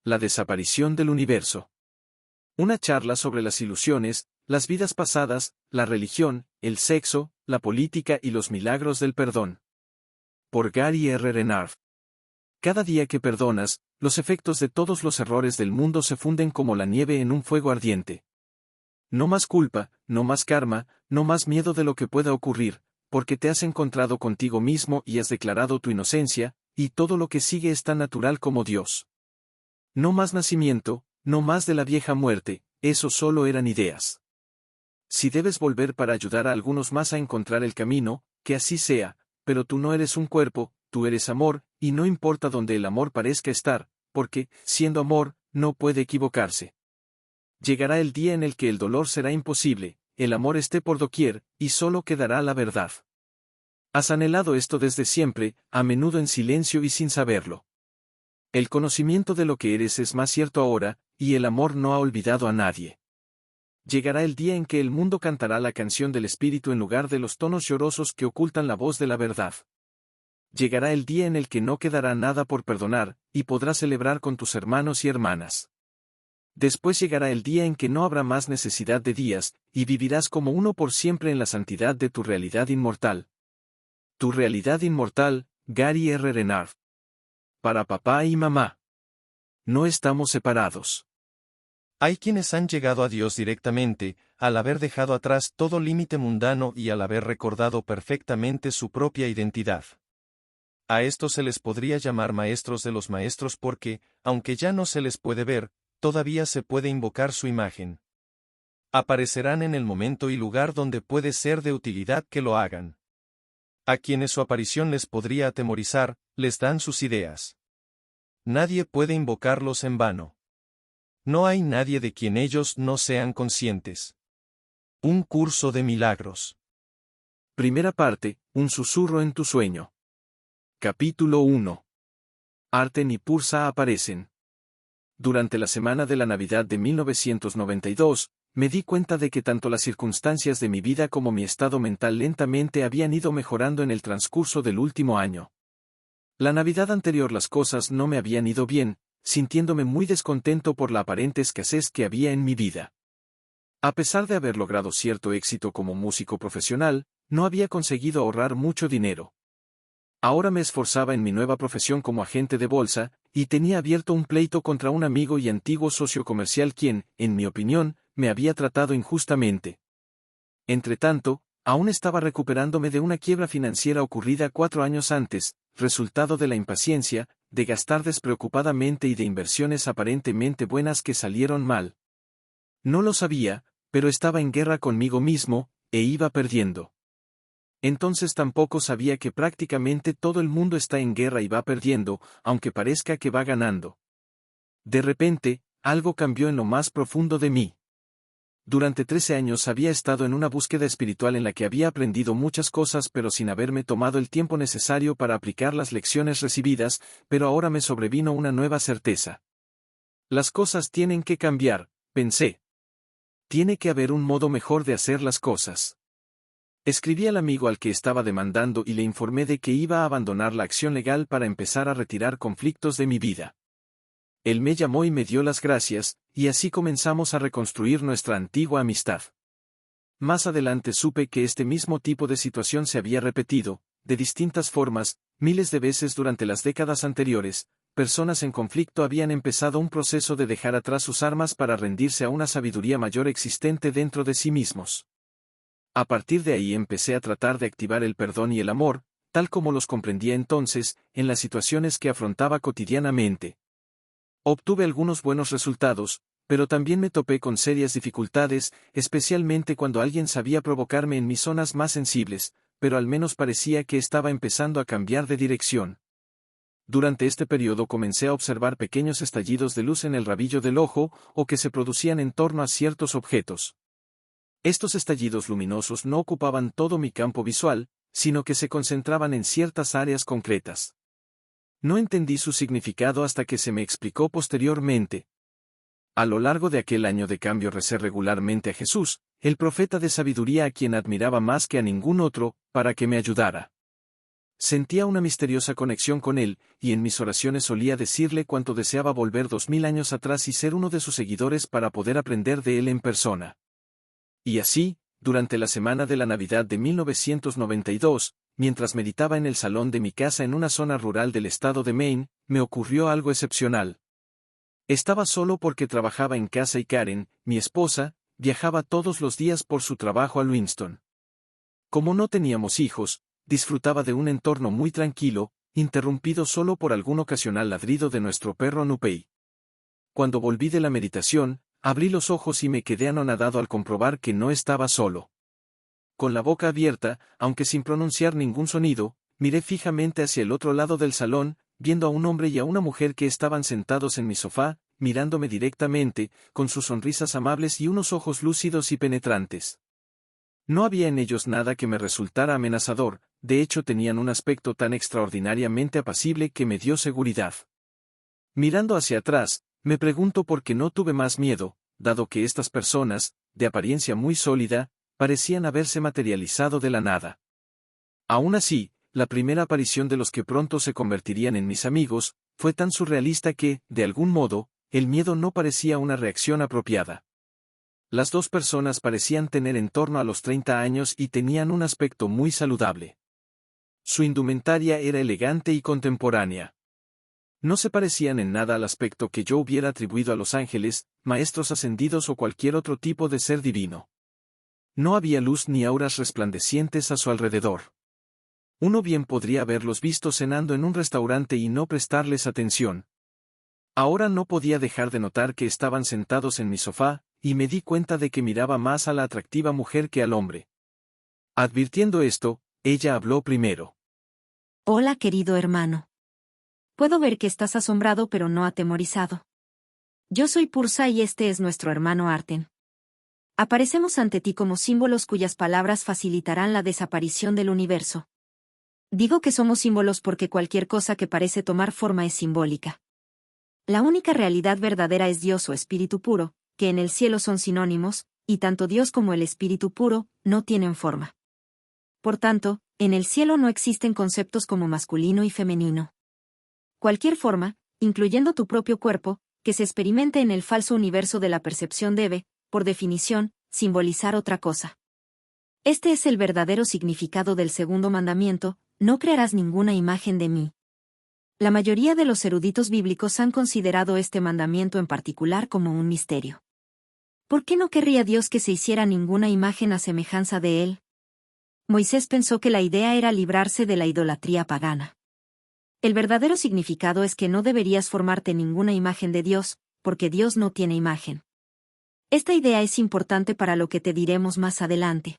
La desaparición del universo. Una charla sobre las ilusiones, las vidas pasadas, la religión, el sexo, la política y los milagros del perdón. Por Gary R. Renard. Cada día que perdonas, los efectos de todos los errores del mundo se funden como la nieve en un fuego ardiente. No más culpa, no más karma, no más miedo de lo que pueda ocurrir, porque te has encontrado contigo mismo y has declarado tu inocencia, y todo lo que sigue es tan natural como Dios. No más nacimiento, no más de la vieja muerte, eso solo eran ideas. Si debes volver para ayudar a algunos más a encontrar el camino, que así sea, pero tú no eres un cuerpo, tú eres amor, y no importa donde el amor parezca estar, porque, siendo amor, no puede equivocarse. Llegará el día en el que el dolor será imposible, el amor esté por doquier, y solo quedará la verdad. Has anhelado esto desde siempre, a menudo en silencio y sin saberlo. El conocimiento de lo que eres es más cierto ahora, y el amor no ha olvidado a nadie. Llegará el día en que el mundo cantará la canción del espíritu en lugar de los tonos llorosos que ocultan la voz de la verdad. Llegará el día en el que no quedará nada por perdonar, y podrás celebrar con tus hermanos y hermanas. Después llegará el día en que no habrá más necesidad de días, y vivirás como uno por siempre en la santidad de tu realidad inmortal. Tu realidad inmortal, Gary R. Renard. Para papá y mamá. No estamos separados. Hay quienes han llegado a Dios directamente, al haber dejado atrás todo límite mundano y al haber recordado perfectamente su propia identidad. A estos se les podría llamar maestros de los maestros porque, aunque ya no se les puede ver, todavía se puede invocar su imagen. Aparecerán en el momento y lugar donde puede ser de utilidad que lo hagan. A quienes su aparición les podría atemorizar, les dan sus ideas. Nadie puede invocarlos en vano. No hay nadie de quien ellos no sean conscientes. Un curso de milagros. Primera parte, un susurro en tu sueño. Capítulo 1. Arten y Pursa aparecen. Durante la semana de la Navidad de 1992, me di cuenta de que tanto las circunstancias de mi vida como mi estado mental lentamente habían ido mejorando en el transcurso del último año. La Navidad anterior las cosas no me habían ido bien, sintiéndome muy descontento por la aparente escasez que había en mi vida. A pesar de haber logrado cierto éxito como músico profesional, no había conseguido ahorrar mucho dinero. Ahora me esforzaba en mi nueva profesión como agente de bolsa, y tenía abierto un pleito contra un amigo y antiguo socio comercial quien, en mi opinión, me había tratado injustamente. Entretanto, aún estaba recuperándome de una quiebra financiera ocurrida 4 años antes, resultado de la impaciencia, de gastar despreocupadamente y de inversiones aparentemente buenas que salieron mal. No lo sabía, pero estaba en guerra conmigo mismo, e iba perdiendo. Entonces tampoco sabía que prácticamente todo el mundo está en guerra y va perdiendo, aunque parezca que va ganando. De repente, algo cambió en lo más profundo de mí. Durante 13 años había estado en una búsqueda espiritual en la que había aprendido muchas cosas pero sin haberme tomado el tiempo necesario para aplicar las lecciones recibidas, pero ahora me sobrevino una nueva certeza. Las cosas tienen que cambiar, pensé. Tiene que haber un modo mejor de hacer las cosas. Escribí al amigo al que estaba demandando y le informé de que iba a abandonar la acción legal para empezar a retirar conflictos de mi vida. Él me llamó y me dio las gracias, y así comenzamos a reconstruir nuestra antigua amistad. Más adelante supe que este mismo tipo de situación se había repetido, de distintas formas, miles de veces durante las décadas anteriores. Personas en conflicto habían empezado un proceso de dejar atrás sus armas para rendirse a una sabiduría mayor existente dentro de sí mismos. A partir de ahí empecé a tratar de activar el perdón y el amor, tal como los comprendía entonces, en las situaciones que afrontaba cotidianamente. Obtuve algunos buenos resultados, pero también me topé con serias dificultades, especialmente cuando alguien sabía provocarme en mis zonas más sensibles, pero al menos parecía que estaba empezando a cambiar de dirección. Durante este periodo comencé a observar pequeños estallidos de luz en el rabillo del ojo, o que se producían en torno a ciertos objetos. Estos estallidos luminosos no ocupaban todo mi campo visual, sino que se concentraban en ciertas áreas concretas. No entendí su significado hasta que se me explicó posteriormente. A lo largo de aquel año de cambio recé regularmente a Jesús, el profeta de sabiduría a quien admiraba más que a ningún otro, para que me ayudara. Sentía una misteriosa conexión con él, y en mis oraciones solía decirle cuánto deseaba volver 2000 años atrás y ser uno de sus seguidores para poder aprender de él en persona. Y así, durante la semana de la Navidad de 1992, mientras meditaba en el salón de mi casa en una zona rural del estado de Maine, me ocurrió algo excepcional. Estaba solo porque trabajaba en casa y Karen, mi esposa, viajaba todos los días por su trabajo a Lewiston. Como no teníamos hijos, disfrutaba de un entorno muy tranquilo, interrumpido solo por algún ocasional ladrido de nuestro perro Nupei. Cuando volví de la meditación, abrí los ojos y me quedé anonadado al comprobar que no estaba solo. Con la boca abierta, aunque sin pronunciar ningún sonido, miré fijamente hacia el otro lado del salón, viendo a un hombre y a una mujer que estaban sentados en mi sofá, mirándome directamente, con sus sonrisas amables y unos ojos lúcidos y penetrantes. No había en ellos nada que me resultara amenazador, de hecho tenían un aspecto tan extraordinariamente apacible que me dio seguridad. Mirando hacia atrás, me pregunto por qué no tuve más miedo, dado que estas personas, de apariencia muy sólida, parecían haberse materializado de la nada. Aún así, la primera aparición de los que pronto se convertirían en mis amigos, fue tan surrealista que, de algún modo, el miedo no parecía una reacción apropiada. Las dos personas parecían tener en torno a los 30 años y tenían un aspecto muy saludable. Su indumentaria era elegante y contemporánea. No se parecían en nada al aspecto que yo hubiera atribuido a los ángeles, maestros ascendidos o cualquier otro tipo de ser divino. No había luz ni auras resplandecientes a su alrededor. Uno bien podría haberlos visto cenando en un restaurante y no prestarles atención. Ahora no podía dejar de notar que estaban sentados en mi sofá, y me di cuenta de que miraba más a la atractiva mujer que al hombre. Advirtiendo esto, ella habló primero. Hola, querido hermano. Puedo ver que estás asombrado pero no atemorizado. Yo soy Pursa y este es nuestro hermano Arten. Aparecemos ante ti como símbolos cuyas palabras facilitarán la desaparición del universo. Digo que somos símbolos porque cualquier cosa que parece tomar forma es simbólica. La única realidad verdadera es Dios o Espíritu puro, que en el cielo son sinónimos, y tanto Dios como el Espíritu puro no tienen forma. Por tanto, en el cielo no existen conceptos como masculino y femenino. Cualquier forma, incluyendo tu propio cuerpo, que se experimente en el falso universo de la percepción debe, por definición, simbolizar otra cosa. Este es el verdadero significado del segundo mandamiento: no crearás ninguna imagen de mí. La mayoría de los eruditos bíblicos han considerado este mandamiento en particular como un misterio. ¿Por qué no querría Dios que se hiciera ninguna imagen a semejanza de él? Moisés pensó que la idea era librarse de la idolatría pagana. El verdadero significado es que no deberías formarte ninguna imagen de Dios, porque Dios no tiene imagen. Esta idea es importante para lo que te diremos más adelante.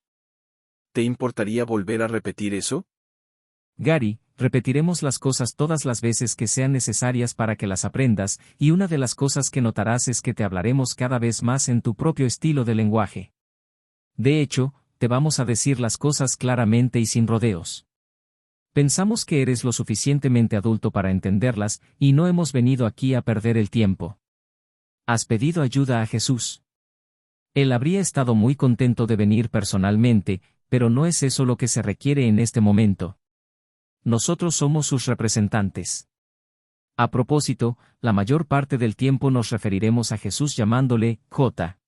¿Te importaría volver a repetir eso? Gary, repetiremos las cosas todas las veces que sean necesarias para que las aprendas, y una de las cosas que notarás es que te hablaremos cada vez más en tu propio estilo de lenguaje. De hecho, te vamos a decir las cosas claramente y sin rodeos. Pensamos que eres lo suficientemente adulto para entenderlas, y no hemos venido aquí a perder el tiempo. ¿Has pedido ayuda a Jesús? Él habría estado muy contento de venir personalmente, pero no es eso lo que se requiere en este momento. Nosotros somos sus representantes. A propósito, la mayor parte del tiempo nos referiremos a Jesús llamándole J.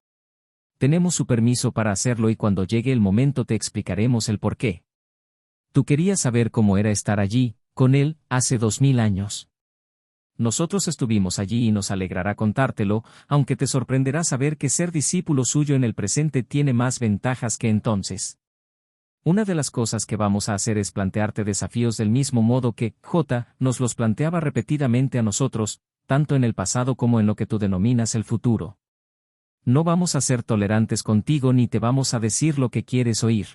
Tenemos su permiso para hacerlo y cuando llegue el momento te explicaremos el porqué. Tú querías saber cómo era estar allí, con él, hace 2000 años. Nosotros estuvimos allí y nos alegrará contártelo, aunque te sorprenderá saber que ser discípulo suyo en el presente tiene más ventajas que entonces. Una de las cosas que vamos a hacer es plantearte desafíos del mismo modo que J. nos los planteaba repetidamente a nosotros, tanto en el pasado como en lo que tú denominas el futuro. No vamos a ser tolerantes contigo ni te vamos a decir lo que quieres oír.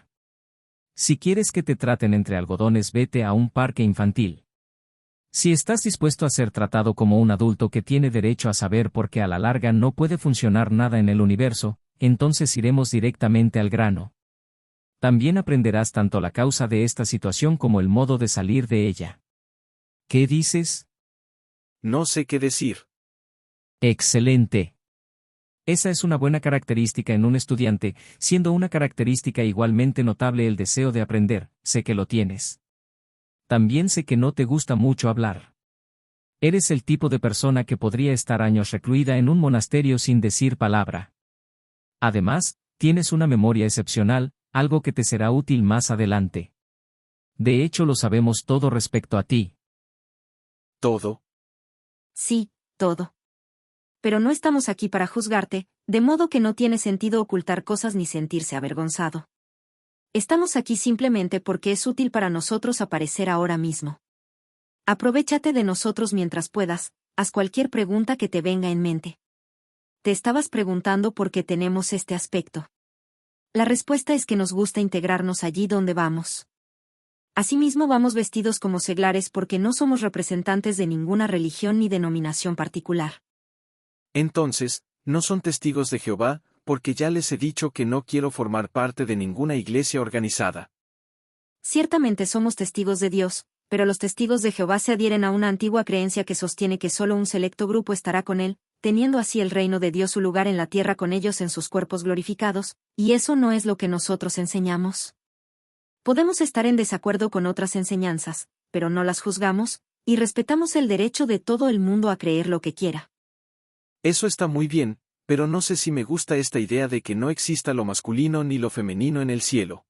Si quieres que te traten entre algodones, vete a un parque infantil. Si estás dispuesto a ser tratado como un adulto que tiene derecho a saber por qué a la larga no puede funcionar nada en el universo, entonces iremos directamente al grano. También aprenderás tanto la causa de esta situación como el modo de salir de ella. ¿Qué dices? No sé qué decir. Excelente. Esa es una buena característica en un estudiante, siendo una característica igualmente notable el deseo de aprender, sé que lo tienes. También sé que no te gusta mucho hablar. Eres el tipo de persona que podría estar años recluida en un monasterio sin decir palabra. Además, tienes una memoria excepcional, algo que te será útil más adelante. De hecho, lo sabemos todo respecto a ti. ¿Todo? Sí, todo. Pero no estamos aquí para juzgarte, de modo que no tiene sentido ocultar cosas ni sentirse avergonzado. Estamos aquí simplemente porque es útil para nosotros aparecer ahora mismo. Aprovéchate de nosotros mientras puedas, haz cualquier pregunta que te venga en mente. Te estabas preguntando por qué tenemos este aspecto. La respuesta es que nos gusta integrarnos allí donde vamos. Asimismo vamos vestidos como seglares porque no somos representantes de ninguna religión ni denominación particular. Entonces, no son testigos de Jehová, porque ya les he dicho que no quiero formar parte de ninguna iglesia organizada. Ciertamente somos testigos de Dios, pero los testigos de Jehová se adhieren a una antigua creencia que sostiene que solo un selecto grupo estará con él, teniendo así el reino de Dios su lugar en la tierra con ellos en sus cuerpos glorificados, y eso no es lo que nosotros enseñamos. Podemos estar en desacuerdo con otras enseñanzas, pero no las juzgamos, y respetamos el derecho de todo el mundo a creer lo que quiera. Eso está muy bien, pero no sé si me gusta esta idea de que no exista lo masculino ni lo femenino en el cielo.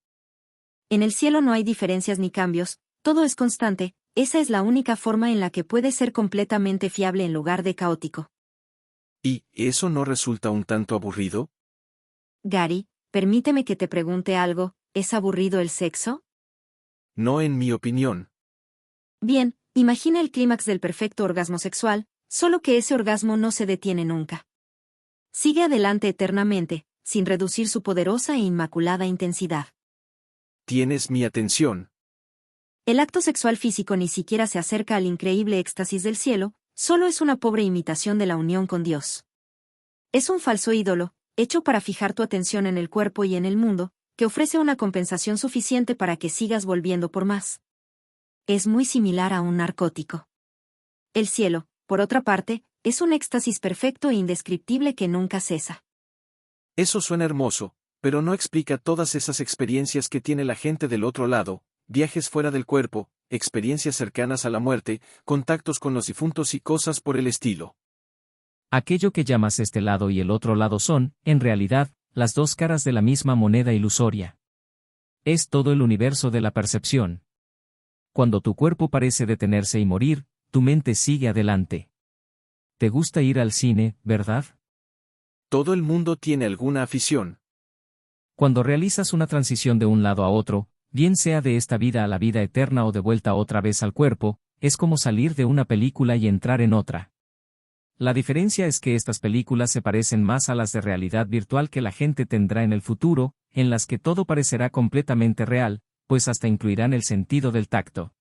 En el cielo no hay diferencias ni cambios, todo es constante, esa es la única forma en la que puede ser completamente fiable en lugar de caótico. ¿Y eso no resulta un tanto aburrido? Gary, permíteme que te pregunte algo, ¿es aburrido el sexo? No en mi opinión. Bien, imagina el clímax del perfecto orgasmo sexual, solo que ese orgasmo no se detiene nunca. Sigue adelante eternamente, sin reducir su poderosa e inmaculada intensidad. Tienes mi atención. El acto sexual físico ni siquiera se acerca al increíble éxtasis del cielo, solo es una pobre imitación de la unión con Dios. Es un falso ídolo, hecho para fijar tu atención en el cuerpo y en el mundo, que ofrece una compensación suficiente para que sigas volviendo por más. Es muy similar a un narcótico. El cielo, por otra parte, es un éxtasis perfecto e indescriptible que nunca cesa. Eso suena hermoso, pero no explica todas esas experiencias que tiene la gente del otro lado, viajes fuera del cuerpo, experiencias cercanas a la muerte, contactos con los difuntos y cosas por el estilo. Aquello que llamas este lado y el otro lado son, en realidad, las dos caras de la misma moneda ilusoria. Es todo el universo de la percepción. Cuando tu cuerpo parece detenerse y morir, tu mente sigue adelante. ¿Te gusta ir al cine, verdad? Todo el mundo tiene alguna afición. Cuando realizas una transición de un lado a otro, bien sea de esta vida a la vida eterna o de vuelta otra vez al cuerpo, es como salir de una película y entrar en otra. La diferencia es que estas películas se parecen más a las de realidad virtual que la gente tendrá en el futuro, en las que todo parecerá completamente real, pues hasta incluirán el sentido del tacto.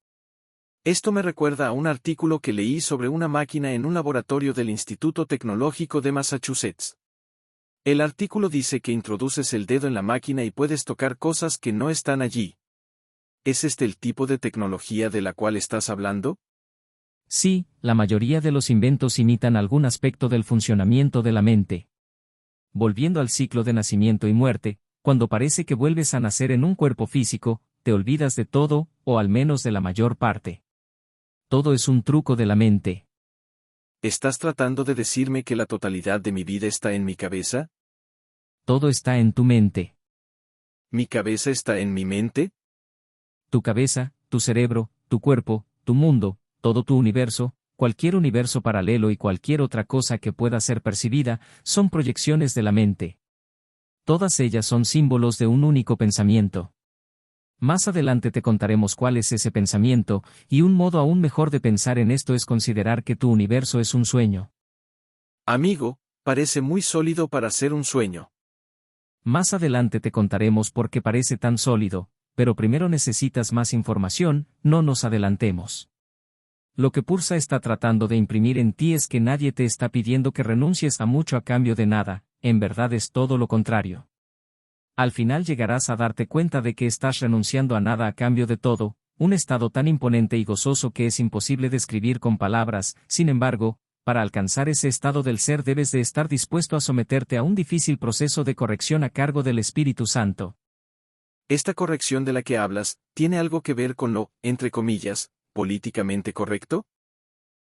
Esto me recuerda a un artículo que leí sobre una máquina en un laboratorio del Instituto Tecnológico de Massachusetts. El artículo dice que introduces el dedo en la máquina y puedes tocar cosas que no están allí. ¿Es este el tipo de tecnología de la cual estás hablando? Sí, la mayoría de los inventos imitan algún aspecto del funcionamiento de la mente. Volviendo al ciclo de nacimiento y muerte, cuando parece que vuelves a nacer en un cuerpo físico, te olvidas de todo, o al menos de la mayor parte. Todo es un truco de la mente. ¿Estás tratando de decirme que la totalidad de mi vida está en mi cabeza? Todo está en tu mente. ¿Mi cabeza está en mi mente? Tu cabeza, tu cerebro, tu cuerpo, tu mundo, todo tu universo, cualquier universo paralelo y cualquier otra cosa que pueda ser percibida, son proyecciones de la mente. Todas ellas son símbolos de un único pensamiento. Más adelante te contaremos cuál es ese pensamiento, y un modo aún mejor de pensar en esto es considerar que tu universo es un sueño. Amigo, parece muy sólido para ser un sueño. Más adelante te contaremos por qué parece tan sólido, pero primero necesitas más información, no nos adelantemos. Lo que Pursa está tratando de imprimir en ti es que nadie te está pidiendo que renuncies a mucho a cambio de nada, en verdad es todo lo contrario. Al final llegarás a darte cuenta de que estás renunciando a nada a cambio de todo, un estado tan imponente y gozoso que es imposible describir con palabras. Sin embargo, para alcanzar ese estado del ser debes de estar dispuesto a someterte a un difícil proceso de corrección a cargo del Espíritu Santo. Esta corrección de la que hablas, ¿tiene algo que ver con lo, entre comillas, políticamente correcto?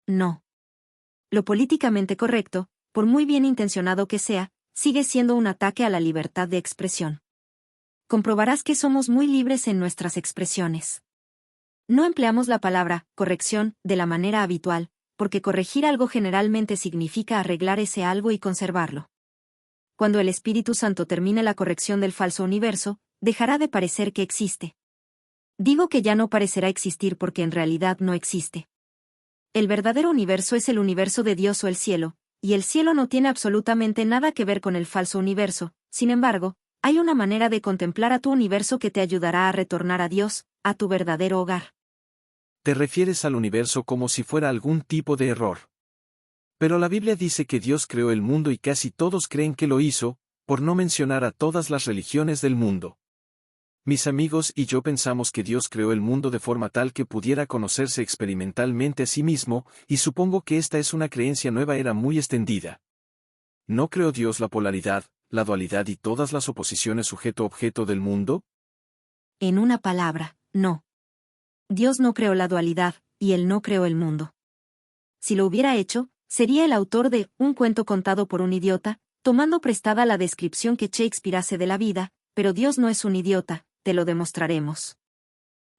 No. Lo políticamente correcto, por muy bien intencionado que sea, sigue siendo un ataque a la libertad de expresión. Comprobarás que somos muy libres en nuestras expresiones. No empleamos la palabra corrección de la manera habitual, porque corregir algo generalmente significa arreglar ese algo y conservarlo. Cuando el Espíritu Santo termine la corrección del falso universo, dejará de parecer que existe. Digo que ya no parecerá existir porque en realidad no existe. El verdadero universo es el universo de Dios o el cielo, y el cielo no tiene absolutamente nada que ver con el falso universo. Sin embargo, hay una manera de contemplar a tu universo que te ayudará a retornar a Dios, a tu verdadero hogar. Te refieres al universo como si fuera algún tipo de error. Pero la Biblia dice que Dios creó el mundo y casi todos creen que lo hizo, por no mencionar a todas las religiones del mundo. Mis amigos y yo pensamos que Dios creó el mundo de forma tal que pudiera conocerse experimentalmente a sí mismo, y supongo que esta es una creencia nueva era muy extendida. ¿No creó Dios la polaridad, la dualidad y todas las oposiciones sujeto-objeto del mundo? En una palabra, no. Dios no creó la dualidad, y Él no creó el mundo. Si lo hubiera hecho, sería el autor de Un cuento contado por un idiota, tomando prestada la descripción que Shakespeare hace de la vida, pero Dios no es un idiota, te lo demostraremos.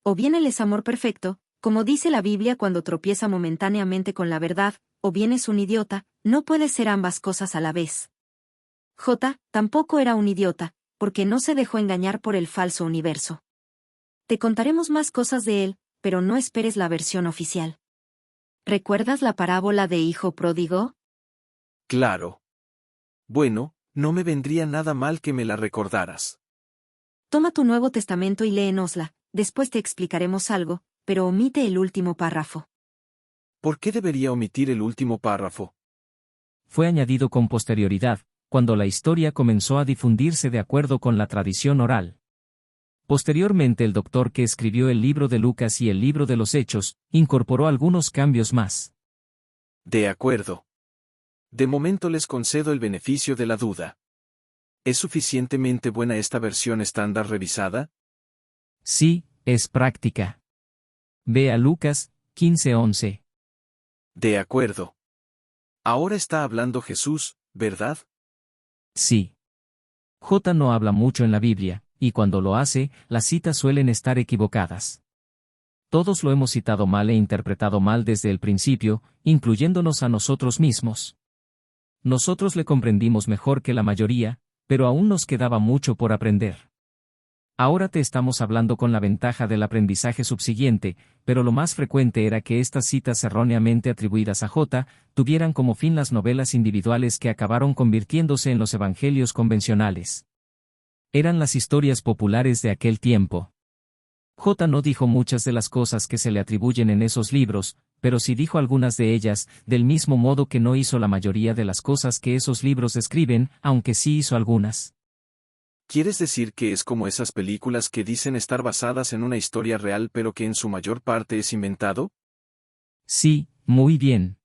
O bien Él es amor perfecto, como dice la Biblia cuando tropieza momentáneamente con la verdad, o bien es un idiota, no puede ser ambas cosas a la vez. J. tampoco era un idiota, porque no se dejó engañar por el falso universo. Te contaremos más cosas de él, pero no esperes la versión oficial. ¿Recuerdas la parábola de hijo pródigo? Claro. Bueno, no me vendría nada mal que me la recordaras. Toma tu Nuevo Testamento y léenosla, después te explicaremos algo, pero omite el último párrafo. ¿Por qué debería omitir el último párrafo? Fue añadido con posterioridad, cuando la historia comenzó a difundirse de acuerdo con la tradición oral. Posteriormente el doctor que escribió el libro de Lucas y el libro de los Hechos, incorporó algunos cambios más. De acuerdo. De momento les concedo el beneficio de la duda. ¿Es suficientemente buena esta versión estándar revisada? Sí, es práctica. Ve a Lucas 15:11. De acuerdo. Ahora está hablando Jesús, ¿verdad? Sí. J no habla mucho en la Biblia, y cuando lo hace, las citas suelen estar equivocadas. Todos lo hemos citado mal e interpretado mal desde el principio, incluyéndonos a nosotros mismos. Nosotros le comprendimos mejor que la mayoría, pero aún nos quedaba mucho por aprender. Ahora te estamos hablando con la ventaja del aprendizaje subsiguiente, pero lo más frecuente era que estas citas erróneamente atribuidas a J tuvieran como fin las novelas individuales que acabaron convirtiéndose en los evangelios convencionales. Eran las historias populares de aquel tiempo. J no dijo muchas de las cosas que se le atribuyen en esos libros, pero sí dijo algunas de ellas, del mismo modo que no hizo la mayoría de las cosas que esos libros describen, aunque sí hizo algunas. ¿Quieres decir que es como esas películas que dicen estar basadas en una historia real pero que en su mayor parte es inventado? Sí, muy bien.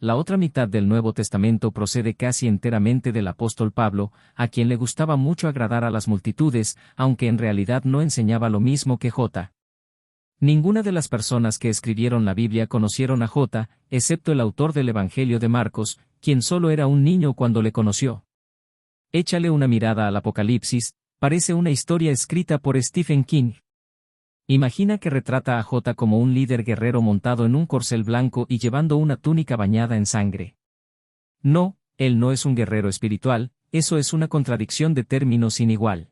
La otra mitad del Nuevo Testamento procede casi enteramente del apóstol Pablo, a quien le gustaba mucho agradar a las multitudes, aunque en realidad no enseñaba lo mismo que J. Ninguna de las personas que escribieron la Biblia conocieron a J, excepto el autor del Evangelio de Marcos, quien solo era un niño cuando le conoció. Échale una mirada al Apocalipsis, parece una historia escrita por Stephen King. Imagina que retrata a J como un líder guerrero montado en un corcel blanco y llevando una túnica bañada en sangre. No, él no es un guerrero espiritual, eso es una contradicción de términos sin igual.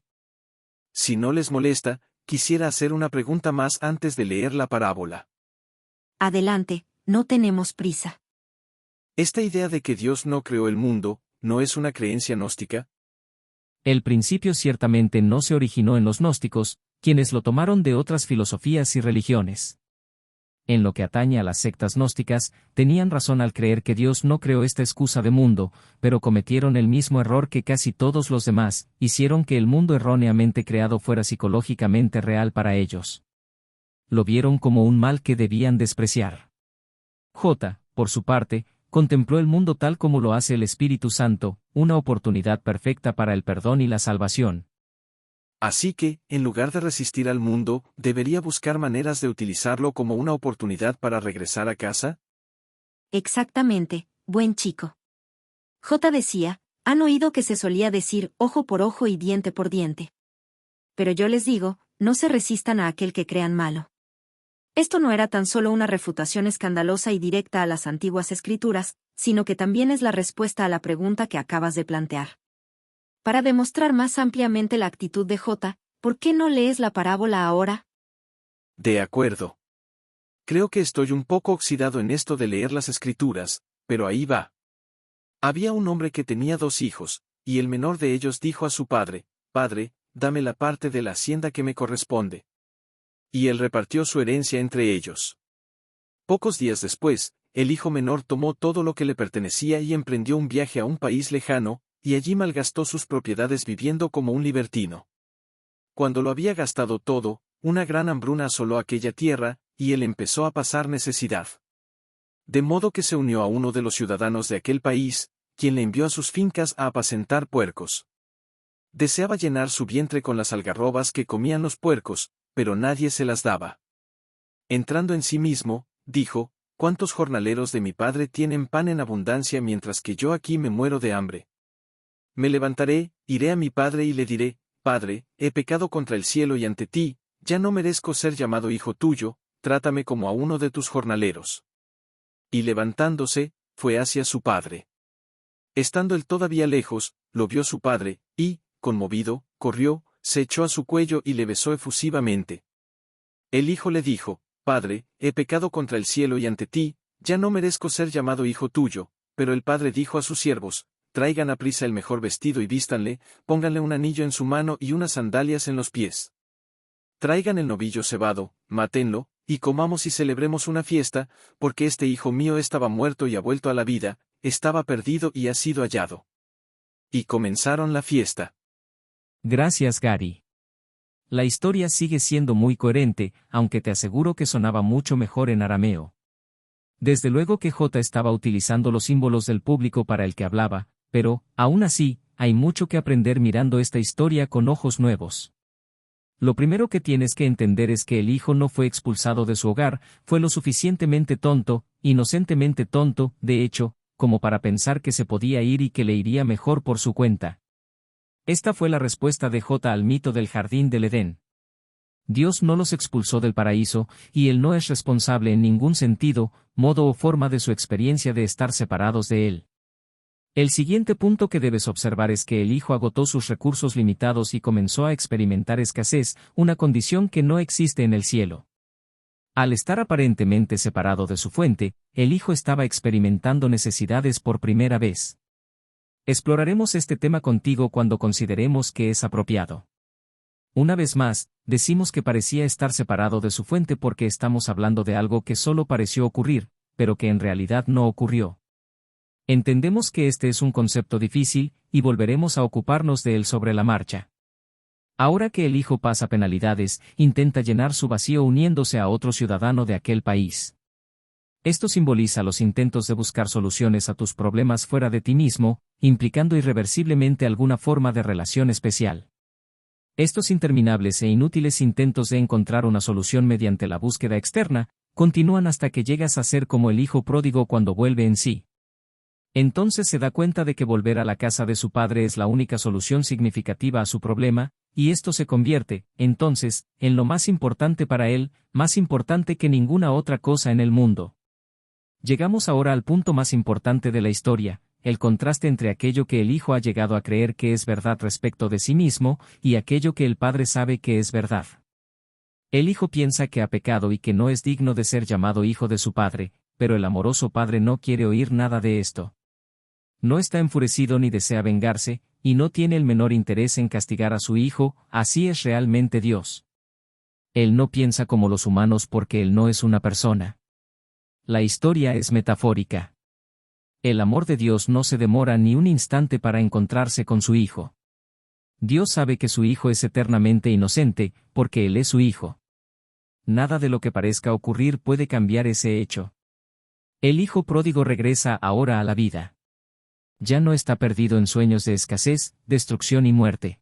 Si no les molesta, quisiera hacer una pregunta más antes de leer la parábola. Adelante, no tenemos prisa. ¿Esta idea de que Dios no creó el mundo, no es una creencia gnóstica? El principio ciertamente no se originó en los gnósticos, quienes lo tomaron de otras filosofías y religiones. En lo que atañe a las sectas gnósticas, tenían razón al creer que Dios no creó esta excusa de mundo, pero cometieron el mismo error que casi todos los demás, hicieron que el mundo erróneamente creado fuera psicológicamente real para ellos. Lo vieron como un mal que debían despreciar. J, por su parte, contempló el mundo tal como lo hace el Espíritu Santo, una oportunidad perfecta para el perdón y la salvación. Así que, en lugar de resistir al mundo, ¿debería buscar maneras de utilizarlo como una oportunidad para regresar a casa? Exactamente, buen chico. J decía, han oído que se solía decir ojo por ojo y diente por diente. Pero yo les digo, no se resistan a aquel que crean malo. Esto no era tan solo una refutación escandalosa y directa a las antiguas escrituras, sino que también es la respuesta a la pregunta que acabas de plantear. Para demostrar más ampliamente la actitud de J, ¿por qué no lees la parábola ahora? De acuerdo. Creo que estoy un poco oxidado en esto de leer las escrituras, pero ahí va. Había un hombre que tenía 2 hijos, y el menor de ellos dijo a su padre, «Padre, dame la parte de la hacienda que me corresponde». Y él repartió su herencia entre ellos. Pocos días después, el hijo menor tomó todo lo que le pertenecía y emprendió un viaje a un país lejano, y allí malgastó sus propiedades viviendo como un libertino. Cuando lo había gastado todo, una gran hambruna asoló aquella tierra, y él empezó a pasar necesidad. De modo que se unió a uno de los ciudadanos de aquel país, quien le envió a sus fincas a apacentar puercos. Deseaba llenar su vientre con las algarrobas que comían los puercos, pero nadie se las daba. Entrando en sí mismo, dijo, «¿Cuántos jornaleros de mi padre tienen pan en abundancia mientras que yo aquí me muero de hambre? Me levantaré, iré a mi padre y le diré, Padre, he pecado contra el cielo y ante ti, ya no merezco ser llamado hijo tuyo, trátame como a uno de tus jornaleros». Y levantándose, fue hacia su padre. Estando él todavía lejos, lo vio su padre, y, conmovido, corrió, se echó a su cuello y le besó efusivamente. El hijo le dijo, «Padre, he pecado contra el cielo y ante ti, ya no merezco ser llamado hijo tuyo». Pero el padre dijo a sus siervos, «Traigan aprisa el mejor vestido y vístanle, pónganle un anillo en su mano y unas sandalias en los pies. Traigan el novillo cebado, mátenlo, y comamos y celebremos una fiesta, porque este hijo mío estaba muerto y ha vuelto a la vida, estaba perdido y ha sido hallado». Y comenzaron la fiesta. Gracias, Gary. La historia sigue siendo muy coherente, aunque te aseguro que sonaba mucho mejor en arameo. Desde luego que J estaba utilizando los símbolos del público para el que hablaba, pero, aún así, hay mucho que aprender mirando esta historia con ojos nuevos. Lo primero que tienes que entender es que el hijo no fue expulsado de su hogar, fue lo suficientemente tonto, inocentemente tonto, de hecho, como para pensar que se podía ir y que le iría mejor por su cuenta. Esta fue la respuesta de J al mito del jardín del Edén. Dios no los expulsó del paraíso, y Él no es responsable en ningún sentido, modo o forma de su experiencia de estar separados de Él. El siguiente punto que debes observar es que el hijo agotó sus recursos limitados y comenzó a experimentar escasez, una condición que no existe en el cielo. Al estar aparentemente separado de su fuente, el hijo estaba experimentando necesidades por primera vez. Exploraremos este tema contigo cuando consideremos que es apropiado. Una vez más, decimos que parecía estar separado de su fuente porque estamos hablando de algo que solo pareció ocurrir, pero que en realidad no ocurrió. Entendemos que este es un concepto difícil, y volveremos a ocuparnos de él sobre la marcha. Ahora que el hijo pasa penalidades, intenta llenar su vacío uniéndose a otro ciudadano de aquel país. Esto simboliza los intentos de buscar soluciones a tus problemas fuera de ti mismo, implicando irreversiblemente alguna forma de relación especial. Estos interminables e inútiles intentos de encontrar una solución mediante la búsqueda externa, continúan hasta que llegas a ser como el hijo pródigo cuando vuelve en sí. Entonces se da cuenta de que volver a la casa de su padre es la única solución significativa a su problema, y esto se convierte, entonces, en lo más importante para él, más importante que ninguna otra cosa en el mundo. Llegamos ahora al punto más importante de la historia, el contraste entre aquello que el hijo ha llegado a creer que es verdad respecto de sí mismo, y aquello que el padre sabe que es verdad. El hijo piensa que ha pecado y que no es digno de ser llamado hijo de su padre, pero el amoroso padre no quiere oír nada de esto. No está enfurecido ni desea vengarse, y no tiene el menor interés en castigar a su hijo, así es realmente Dios. Él no piensa como los humanos porque él no es una persona. La historia es metafórica. El amor de Dios no se demora ni un instante para encontrarse con su hijo. Dios sabe que su hijo es eternamente inocente, porque él es su hijo. Nada de lo que parezca ocurrir puede cambiar ese hecho. El hijo pródigo regresa ahora a la vida. Ya no está perdido en sueños de escasez, destrucción y muerte.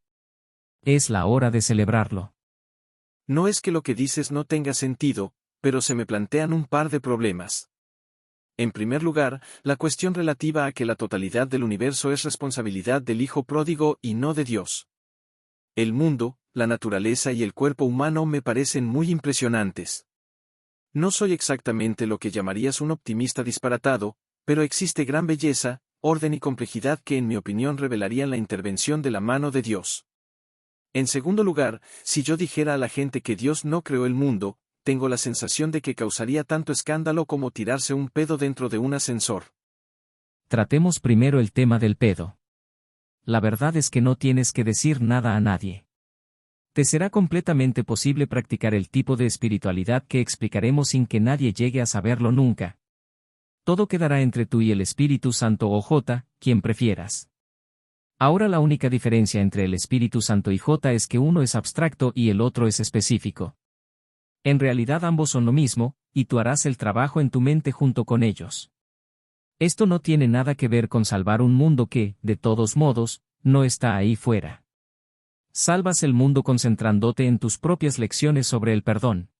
Es la hora de celebrarlo. No es que lo que dices no tenga sentido, pero se me plantean un par de problemas. En primer lugar, la cuestión relativa a que la totalidad del universo es responsabilidad del Hijo Pródigo y no de Dios. El mundo, la naturaleza y el cuerpo humano me parecen muy impresionantes. No soy exactamente lo que llamarías un optimista disparatado, pero existe gran belleza, orden y complejidad que en mi opinión revelarían la intervención de la mano de Dios. En segundo lugar, si yo dijera a la gente que Dios no creó el mundo, tengo la sensación de que causaría tanto escándalo como tirarse un pedo dentro de un ascensor. Tratemos primero el tema del pedo. La verdad es que no tienes que decir nada a nadie. Te será completamente posible practicar el tipo de espiritualidad que explicaremos sin que nadie llegue a saberlo nunca. Todo quedará entre tú y el Espíritu Santo o J, quien prefieras. Ahora la única diferencia entre el Espíritu Santo y J es que uno es abstracto y el otro es específico. En realidad ambos son lo mismo, y tú harás el trabajo en tu mente junto con ellos. Esto no tiene nada que ver con salvar un mundo que, de todos modos, no está ahí fuera. Salvas el mundo concentrándote en tus propias lecciones sobre el perdón.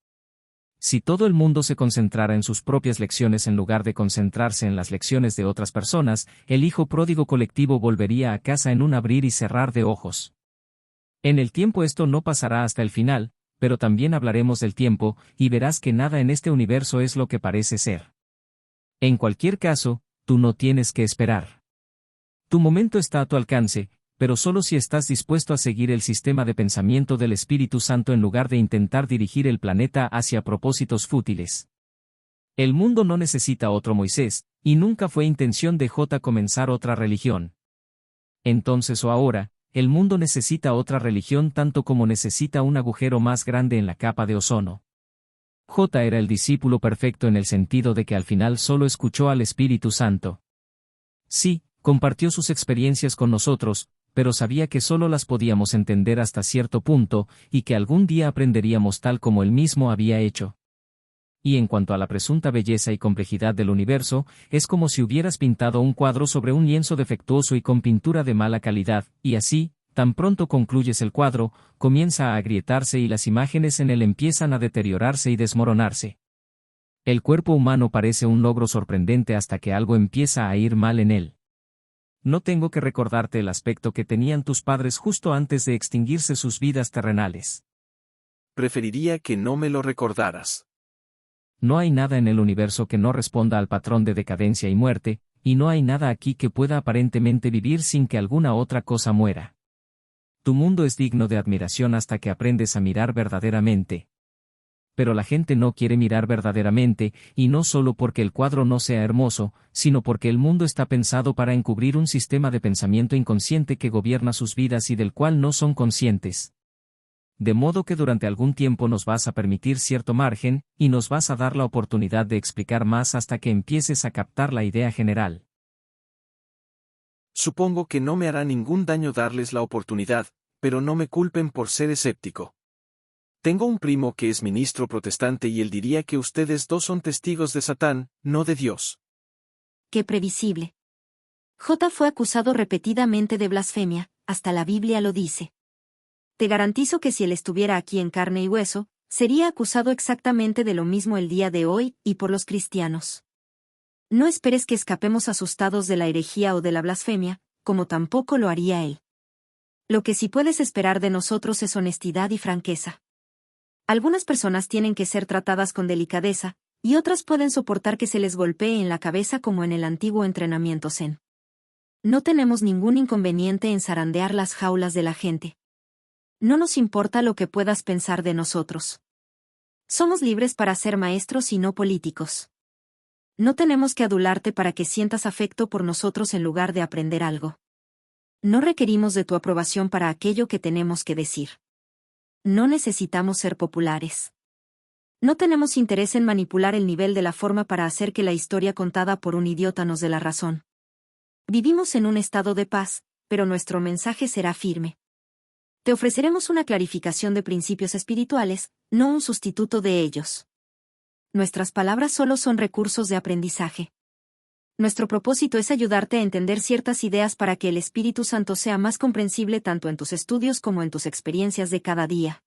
Si todo el mundo se concentrara en sus propias lecciones en lugar de concentrarse en las lecciones de otras personas, el hijo pródigo colectivo volvería a casa en un abrir y cerrar de ojos. En el tiempo esto no pasará hasta el final, pero también hablaremos del tiempo, y verás que nada en este universo es lo que parece ser. En cualquier caso, tú no tienes que esperar. Tu momento está a tu alcance, pero solo si estás dispuesto a seguir el sistema de pensamiento del Espíritu Santo en lugar de intentar dirigir el planeta hacia propósitos fútiles. El mundo no necesita otro Moisés, y nunca fue intención de J comenzar otra religión. Entonces o ahora, el mundo necesita otra religión tanto como necesita un agujero más grande en la capa de ozono. J era el discípulo perfecto en el sentido de que al final solo escuchó al Espíritu Santo. Sí, compartió sus experiencias con nosotros, pero sabía que solo las podíamos entender hasta cierto punto, y que algún día aprenderíamos tal como él mismo había hecho. Y en cuanto a la presunta belleza y complejidad del universo, es como si hubieras pintado un cuadro sobre un lienzo defectuoso y con pintura de mala calidad, y así, tan pronto concluyes el cuadro, comienza a agrietarse y las imágenes en él empiezan a deteriorarse y desmoronarse. El cuerpo humano parece un logro sorprendente hasta que algo empieza a ir mal en él. No tengo que recordarte el aspecto que tenían tus padres justo antes de extinguirse sus vidas terrenales. Preferiría que no me lo recordaras. No hay nada en el universo que no responda al patrón de decadencia y muerte, y no hay nada aquí que pueda aparentemente vivir sin que alguna otra cosa muera. Tu mundo es digno de admiración hasta que aprendes a mirar verdaderamente. Pero la gente no quiere mirar verdaderamente, y no solo porque el cuadro no sea hermoso, sino porque el mundo está pensado para encubrir un sistema de pensamiento inconsciente que gobierna sus vidas y del cual no son conscientes. De modo que durante algún tiempo nos vas a permitir cierto margen, y nos vas a dar la oportunidad de explicar más hasta que empieces a captar la idea general. Supongo que no me hará ningún daño darles la oportunidad, pero no me culpen por ser escéptico. Tengo un primo que es ministro protestante y él diría que ustedes dos son testigos de Satán, no de Dios. Qué previsible. J fue acusado repetidamente de blasfemia, hasta la Biblia lo dice. Te garantizo que si él estuviera aquí en carne y hueso, sería acusado exactamente de lo mismo el día de hoy, y por los cristianos. No esperes que escapemos asustados de la herejía o de la blasfemia, como tampoco lo haría él. Lo que sí puedes esperar de nosotros es honestidad y franqueza. Algunas personas tienen que ser tratadas con delicadeza, y otras pueden soportar que se les golpee en la cabeza como en el antiguo entrenamiento Zen. No tenemos ningún inconveniente en zarandear las jaulas de la gente. No nos importa lo que puedas pensar de nosotros. Somos libres para ser maestros y no políticos. No tenemos que adularte para que sientas afecto por nosotros en lugar de aprender algo. No requerimos de tu aprobación para aquello que tenemos que decir. No necesitamos ser populares. No tenemos interés en manipular el nivel de la forma para hacer que la historia contada por un idiota nos dé la razón. Vivimos en un estado de paz, pero nuestro mensaje será firme. Te ofreceremos una clarificación de principios espirituales, no un sustituto de ellos. Nuestras palabras solo son recursos de aprendizaje. Nuestro propósito es ayudarte a entender ciertas ideas para que el Espíritu Santo sea más comprensible tanto en tus estudios como en tus experiencias de cada día.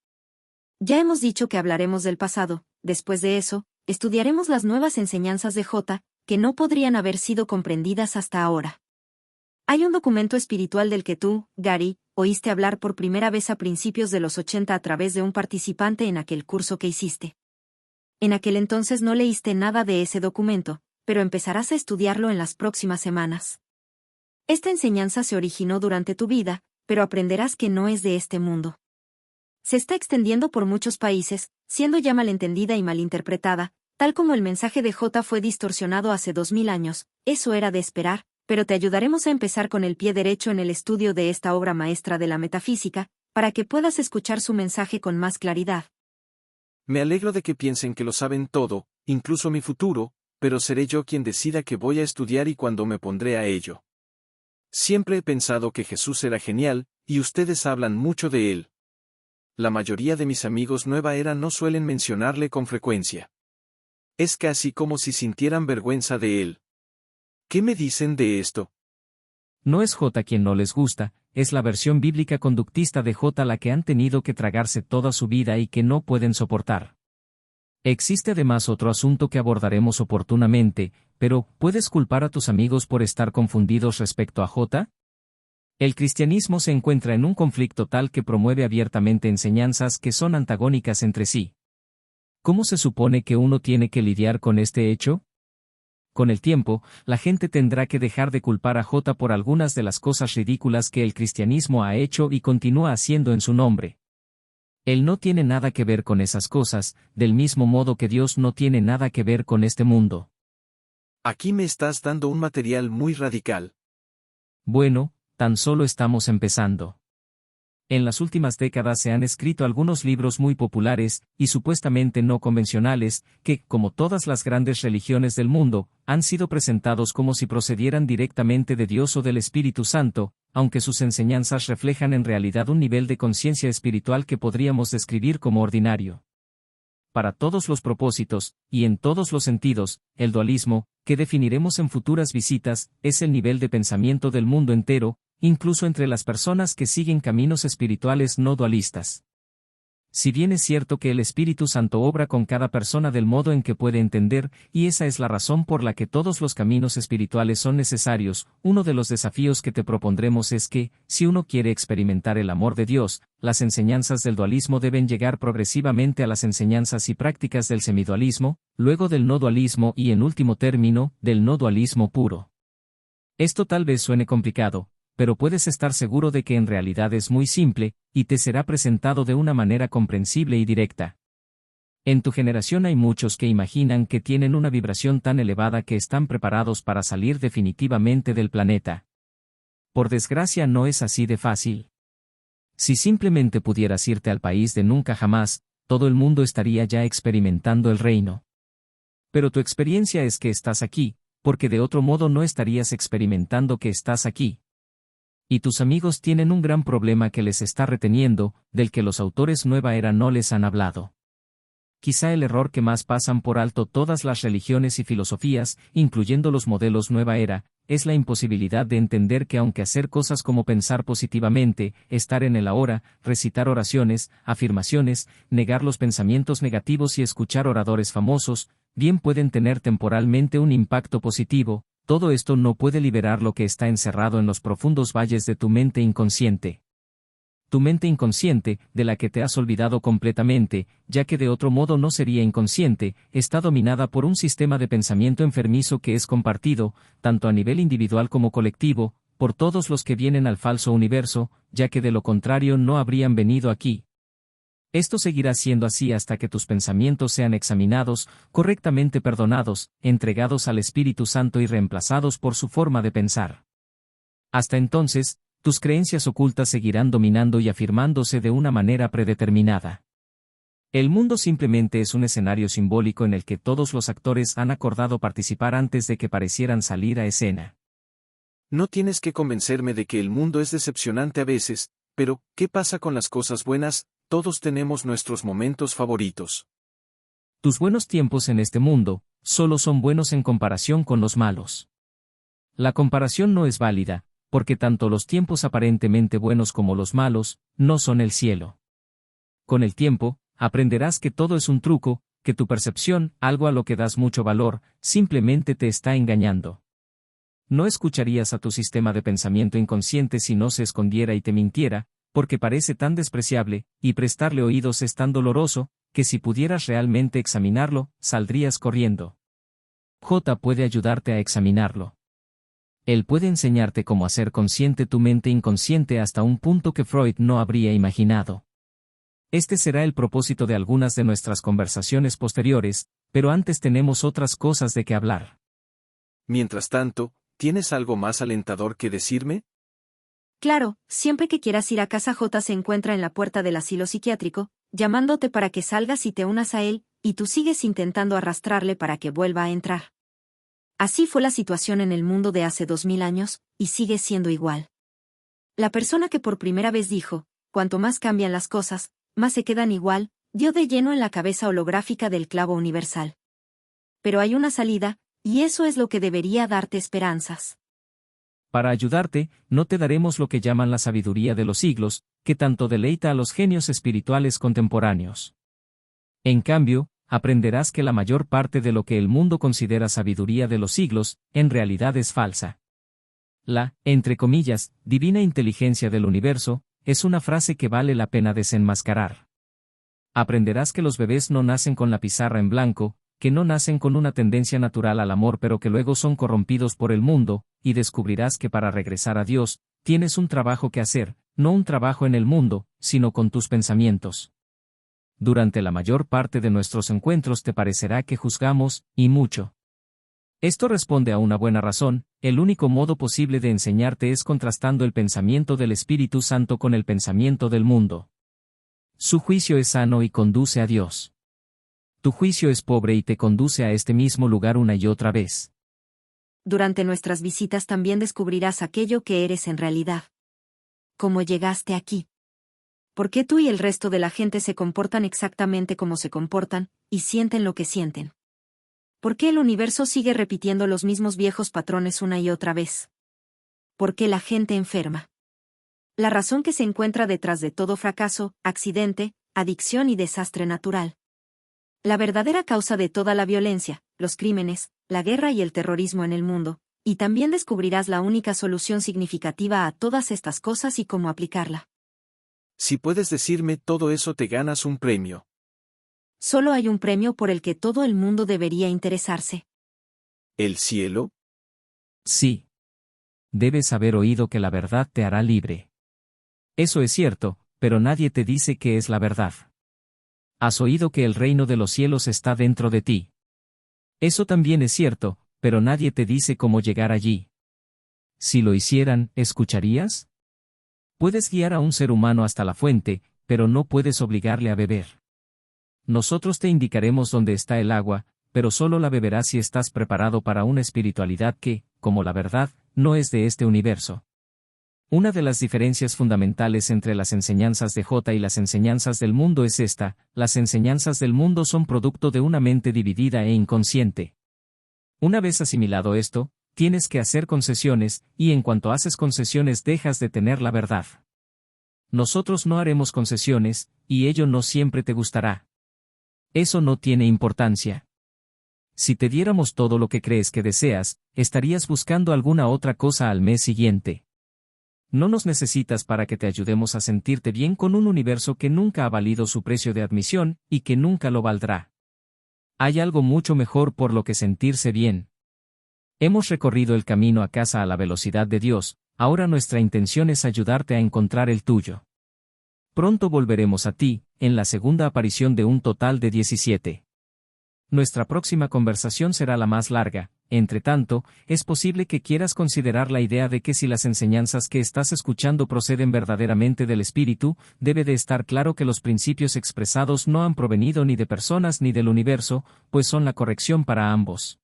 Ya hemos dicho que hablaremos del pasado, después de eso, estudiaremos las nuevas enseñanzas de J, que no podrían haber sido comprendidas hasta ahora. Hay un documento espiritual del que tú, Gary, oíste hablar por primera vez a principios de los 80 a través de un participante en aquel curso que hiciste. En aquel entonces no leíste nada de ese documento, pero empezarás a estudiarlo en las próximas semanas. Esta enseñanza se originó durante tu vida, pero aprenderás que no es de este mundo. Se está extendiendo por muchos países, siendo ya malentendida y malinterpretada, tal como el mensaje de J fue distorsionado hace 2000 años, eso era de esperar, pero te ayudaremos a empezar con el pie derecho en el estudio de esta obra maestra de la metafísica, para que puedas escuchar su mensaje con más claridad. Me alegro de que piensen que lo saben todo, incluso mi futuro, pero seré yo quien decida qué voy a estudiar y cuándo me pondré a ello. Siempre he pensado que Jesús era genial, y ustedes hablan mucho de él. La mayoría de mis amigos nueva era no suelen mencionarle con frecuencia. Es casi como si sintieran vergüenza de él. ¿Qué me dicen de esto? No es J quien no les gusta, es la versión bíblica conductista de J la que han tenido que tragarse toda su vida y que no pueden soportar. Existe además otro asunto que abordaremos oportunamente, pero ¿puedes culpar a tus amigos por estar confundidos respecto a J? El cristianismo se encuentra en un conflicto tal que promueve abiertamente enseñanzas que son antagónicas entre sí. ¿Cómo se supone que uno tiene que lidiar con este hecho? Con el tiempo, la gente tendrá que dejar de culpar a J por algunas de las cosas ridículas que el cristianismo ha hecho y continúa haciendo en su nombre. Él no tiene nada que ver con esas cosas, del mismo modo que Dios no tiene nada que ver con este mundo. Aquí me estás dando un material muy radical. Bueno, tan solo estamos empezando. En las últimas décadas se han escrito algunos libros muy populares, y supuestamente no convencionales, que, como todas las grandes religiones del mundo, han sido presentados como si procedieran directamente de Dios o del Espíritu Santo, aunque sus enseñanzas reflejan en realidad un nivel de conciencia espiritual que podríamos describir como ordinario. Para todos los propósitos, y en todos los sentidos, el dualismo, que definiremos en futuras visitas, es el nivel de pensamiento del mundo entero, incluso entre las personas que siguen caminos espirituales no dualistas. Si bien es cierto que el Espíritu Santo obra con cada persona del modo en que puede entender, y esa es la razón por la que todos los caminos espirituales son necesarios, uno de los desafíos que te propondremos es que, si uno quiere experimentar el amor de Dios, las enseñanzas del dualismo deben llegar progresivamente a las enseñanzas y prácticas del semidualismo, luego del no dualismo y en último término, del no dualismo puro. Esto tal vez suene complicado, pero puedes estar seguro de que en realidad es muy simple, y te será presentado de una manera comprensible y directa. En tu generación hay muchos que imaginan que tienen una vibración tan elevada que están preparados para salir definitivamente del planeta. Por desgracia no es así de fácil. Si simplemente pudieras irte al país de nunca jamás, todo el mundo estaría ya experimentando el reino. Pero tu experiencia es que estás aquí, porque de otro modo no estarías experimentando que estás aquí. Y tus amigos tienen un gran problema que les está reteniendo, del que los autores Nueva Era no les han hablado. Quizá el error que más pasan por alto todas las religiones y filosofías, incluyendo los modelos Nueva Era, es la imposibilidad de entender que aunque hacer cosas como pensar positivamente, estar en el ahora, recitar oraciones, afirmaciones, negar los pensamientos negativos y escuchar oradores famosos, bien pueden tener temporalmente un impacto positivo, todo esto no puede liberar lo que está encerrado en los profundos valles de tu mente inconsciente. Tu mente inconsciente, de la que te has olvidado completamente, ya que de otro modo no sería inconsciente, está dominada por un sistema de pensamiento enfermizo que es compartido, tanto a nivel individual como colectivo, por todos los que vienen al falso universo, ya que de lo contrario no habrían venido aquí. Esto seguirá siendo así hasta que tus pensamientos sean examinados, correctamente perdonados, entregados al Espíritu Santo y reemplazados por su forma de pensar. Hasta entonces, tus creencias ocultas seguirán dominando y afirmándose de una manera predeterminada. El mundo simplemente es un escenario simbólico en el que todos los actores han acordado participar antes de que parecieran salir a escena. No tienes que convencerme de que el mundo es decepcionante a veces, pero, ¿qué pasa con las cosas buenas? Todos tenemos nuestros momentos favoritos. Tus buenos tiempos en este mundo, solo son buenos en comparación con los malos. La comparación no es válida, porque tanto los tiempos aparentemente buenos como los malos, no son el cielo. Con el tiempo, aprenderás que todo es un truco, que tu percepción, algo a lo que das mucho valor, simplemente te está engañando. No escucharías a tu sistema de pensamiento inconsciente si no se escondiera y te mintiera, porque parece tan despreciable, y prestarle oídos es tan doloroso, que si pudieras realmente examinarlo, saldrías corriendo. J puede ayudarte a examinarlo. Él puede enseñarte cómo hacer consciente tu mente inconsciente hasta un punto que Freud no habría imaginado. Este será el propósito de algunas de nuestras conversaciones posteriores, pero antes tenemos otras cosas de que hablar. Mientras tanto, ¿tienes algo más alentador que decirme? Claro, siempre que quieras ir a casa J se encuentra en la puerta del asilo psiquiátrico, llamándote para que salgas y te unas a él, y tú sigues intentando arrastrarle para que vuelva a entrar. Así fue la situación en el mundo de hace 2000 años, y sigue siendo igual. La persona que por primera vez dijo, cuanto más cambian las cosas, más se quedan igual, dio de lleno en la cabeza holográfica del clavo universal. Pero hay una salida, y eso es lo que debería darte esperanzas. Para ayudarte, no te daremos lo que llaman la sabiduría de los siglos, que tanto deleita a los genios espirituales contemporáneos. En cambio, aprenderás que la mayor parte de lo que el mundo considera sabiduría de los siglos, en realidad es falsa. La, entre comillas, divina inteligencia del universo, es una frase que vale la pena desenmascarar. Aprenderás que los bebés no nacen con la pizarra en blanco, que no nacen con una tendencia natural al amor pero que luego son corrompidos por el mundo, y descubrirás que para regresar a Dios, tienes un trabajo que hacer, no un trabajo en el mundo, sino con tus pensamientos. Durante la mayor parte de nuestros encuentros te parecerá que juzgamos, y mucho. Esto responde a una buena razón, el único modo posible de enseñarte es contrastando el pensamiento del Espíritu Santo con el pensamiento del mundo. Su juicio es sano y conduce a Dios. Tu juicio es pobre y te conduce a este mismo lugar una y otra vez. Durante nuestras visitas también descubrirás aquello que eres en realidad. ¿Cómo llegaste aquí? ¿Por qué tú y el resto de la gente se comportan exactamente como se comportan, y sienten lo que sienten? ¿Por qué el universo sigue repitiendo los mismos viejos patrones una y otra vez? ¿Por qué la gente enferma? La razón que se encuentra detrás de todo fracaso, accidente, adicción y desastre natural. La verdadera causa de toda la violencia, los crímenes, la guerra y el terrorismo en el mundo, y también descubrirás la única solución significativa a todas estas cosas y cómo aplicarla. Si puedes decirme todo eso te ganas un premio. Solo hay un premio por el que todo el mundo debería interesarse. ¿El cielo? Sí. Debes haber oído que la verdad te hará libre. Eso es cierto, pero nadie te dice qué es la verdad. Has oído que el reino de los cielos está dentro de ti. Eso también es cierto, pero nadie te dice cómo llegar allí. Si lo hicieran, ¿escucharías? Puedes guiar a un ser humano hasta la fuente, pero no puedes obligarle a beber. Nosotros te indicaremos dónde está el agua, pero solo la beberás si estás preparado para una espiritualidad que, como la verdad, no es de este universo. Una de las diferencias fundamentales entre las enseñanzas de J y las enseñanzas del mundo es esta: las enseñanzas del mundo son producto de una mente dividida e inconsciente. Una vez asimilado esto, tienes que hacer concesiones, y en cuanto haces concesiones dejas de tener la verdad. Nosotros no haremos concesiones, y ello no siempre te gustará. Eso no tiene importancia. Si te diéramos todo lo que crees que deseas, estarías buscando alguna otra cosa al mes siguiente. No nos necesitas para que te ayudemos a sentirte bien con un universo que nunca ha valido su precio de admisión, y que nunca lo valdrá. Hay algo mucho mejor por lo que sentirse bien. Hemos recorrido el camino a casa a la velocidad de Dios, ahora nuestra intención es ayudarte a encontrar el tuyo. Pronto volveremos a ti, en la segunda aparición de un total de 17. Nuestra próxima conversación será la más larga. Entre tanto, es posible que quieras considerar la idea de que si las enseñanzas que estás escuchando proceden verdaderamente del Espíritu, debe de estar claro que los principios expresados no han provenido ni de personas ni del universo, pues son la corrección para ambos.